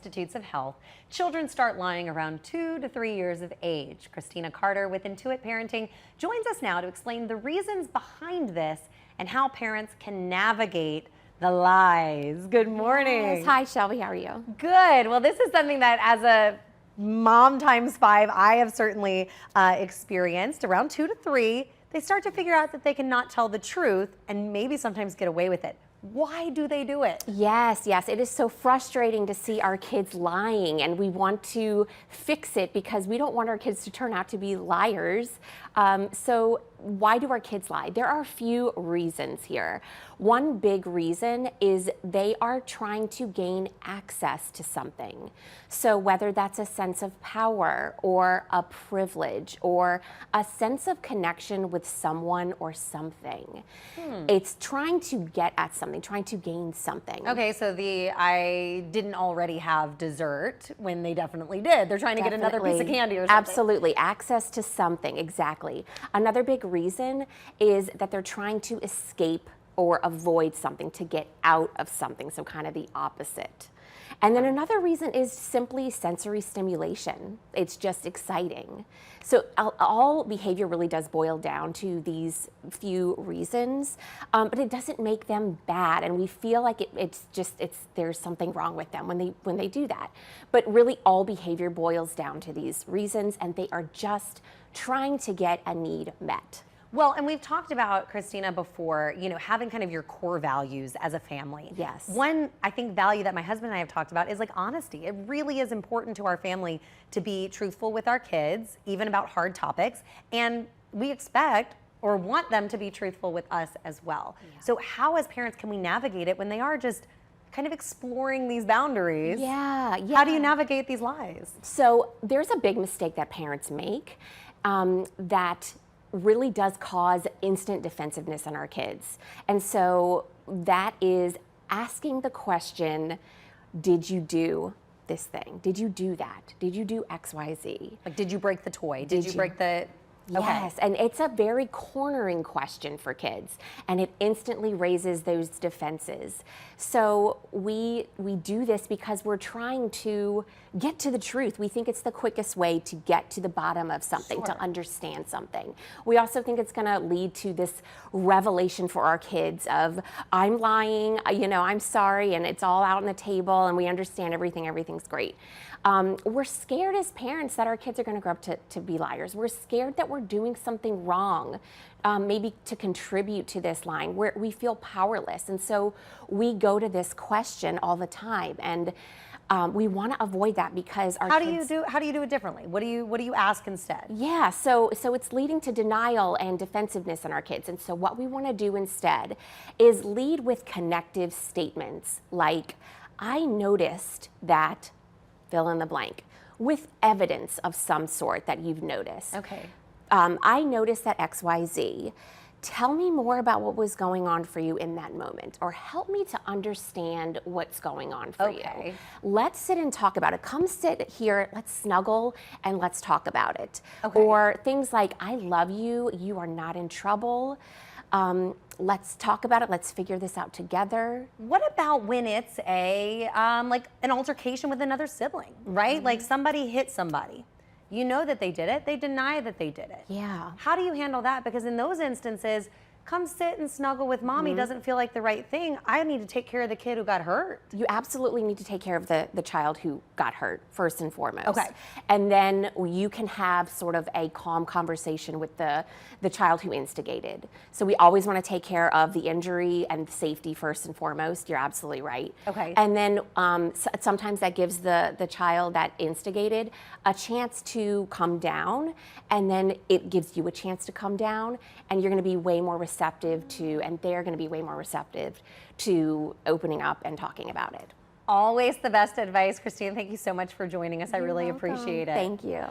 Institutes of Health, children start lying around 2 to 3 years of age. Christina Carter with Intuit Parenting joins us now to explain the reasons behind this and how parents can navigate the lies. Good morning. Yes. Hi, Shelby. How are you? Good. Well, this is something that as a mom times 5, I have certainly experienced. Around 2 to 3, they start to figure out that they cannot tell the truth and maybe sometimes get away with it. Why do they do it? Yes. It is so frustrating to see our kids lying, and we want to fix it because we don't want our kids to turn out to be liars. So why do our kids lie? There are a few reasons here. One big reason is they are trying to gain access to something. So whether that's a sense of power or a privilege or a sense of connection with someone or something, it's trying to get at something, trying to gain something. Okay, so I didn't already have dessert when they definitely did. They're trying to get another piece of candy or something. Absolutely, access to something, exactly. Another big reason is that they're trying to escape or avoid something, to get out of something, so kind of the opposite. And then another reason is simply sensory stimulation. It's just exciting. So all behavior really does boil down to these few reasons, but it doesn't make them bad, and we feel like there's something wrong with them when they do that. But really, all behavior boils down to these reasons, and they are just trying to get a need met. Well, and we've talked about, Christina, before, having kind of your core values as a family. Yes. One, I think, value that my husband and I have talked about is like honesty. It really is important to our family to be truthful with our kids, even about hard topics. And we expect or want them to be truthful with us as well. Yeah. So how, as parents, can we navigate it when they are just kind of exploring these boundaries? Yeah. How do you navigate these lies? So there's a big mistake that parents make that really does cause instant defensiveness in our kids. And so that is asking the question, did you do this thing? Did you do that? Did you do X, Y, Z? Like, did you break the toy? Did you break the... Okay. Yes, and it's a very cornering question for kids, and it instantly raises those defenses. So we do this because we're trying to get to the truth. We think it's the quickest way to get to the bottom of something, Sure. to understand something. We also think it's going to lead to this revelation for our kids of, I'm lying, I'm sorry, and it's all out on the table, and we understand everything's great. We're scared as parents that our kids are going to grow up to be liars. We're scared that we're doing something wrong, maybe to contribute to this lying, where we feel powerless. And so we go to this question all the time, and we want to avoid that because our kids... How do you do it differently? What do you ask instead? Yeah, so it's leading to denial and defensiveness in our kids. And so what we want to do instead is lead with connective statements like, I noticed that... fill in the blank, with evidence of some sort that you've noticed. Okay. I noticed that X, Y, Z. Tell me more about what was going on for you in that moment, or help me to understand what's going on for you. Let's sit and talk about it. Come sit here, let's snuggle, and let's talk about it. Okay. Or things like, I love you, you are not in trouble. Let's talk about it. Let's figure this out together. What about when it's like an altercation with another sibling, right? Mm-hmm. Like somebody hit somebody. You know that they did it. They deny that they did it. Yeah. How do you handle that? Because in those instances, come sit and snuggle with mommy doesn't feel like the right thing. I need to take care of the kid who got hurt. You absolutely need to take care of the child who got hurt first and foremost. Okay. And then you can have sort of a calm conversation with the child who instigated. So we always want to take care of the injury and safety first and foremost. You're absolutely right. Okay. And then sometimes that gives the child that instigated a chance to come down, and then it gives you a chance to come down, and you're going to be way more receptive to, and they're going to be way more receptive to opening up and talking about it. Always the best advice. Christine, thank you so much for joining us. I really welcome. appreciate it. Thank you.